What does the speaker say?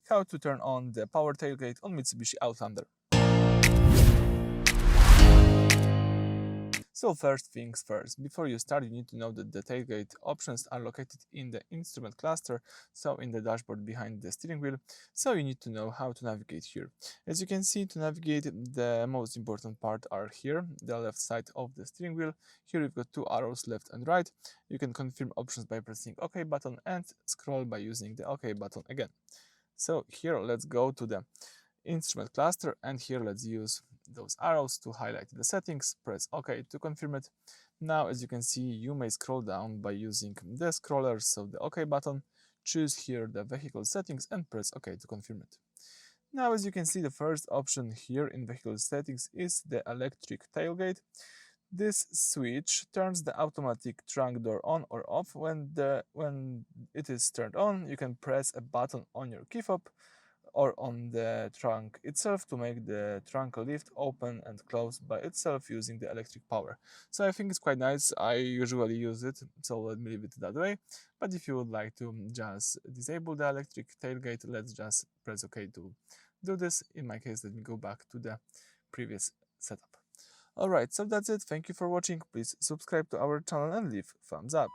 how to turn on the power tailgate on Mitsubishi Outlander. So first things first, before you start you need to know that the tailgate options are located in the instrument cluster, so in the dashboard behind the steering wheel, so you need to know how to navigate here. As you can see, to navigate, the most important part are here, the left side of the steering wheel. Here you've got two arrows left and right. You can confirm options by pressing OK button and scroll by using the OK button again. So here let's go to the instrument cluster, and here let's use those arrows to highlight the settings. Press OK to confirm it. Now, as you can see, you may scroll down by using the scroller, so the OK button. Choose here the vehicle settings and press OK to confirm it. Now, as you can see, the first option here in vehicle settings is the electric tailgate. This switch turns the automatic trunk door on or off. When it is turned on, you can press a button on your key fob or on the trunk itself to make the trunk lift, open and close by itself using the electric power. So I think it's quite nice. I usually use it, so let me leave it that way. But if you would like to just disable the electric tailgate, let's just press OK to do this. In my case, let me go back to the previous setup. Alright, so that's it. Thank you for watching. Please subscribe to our channel and leave thumbs up.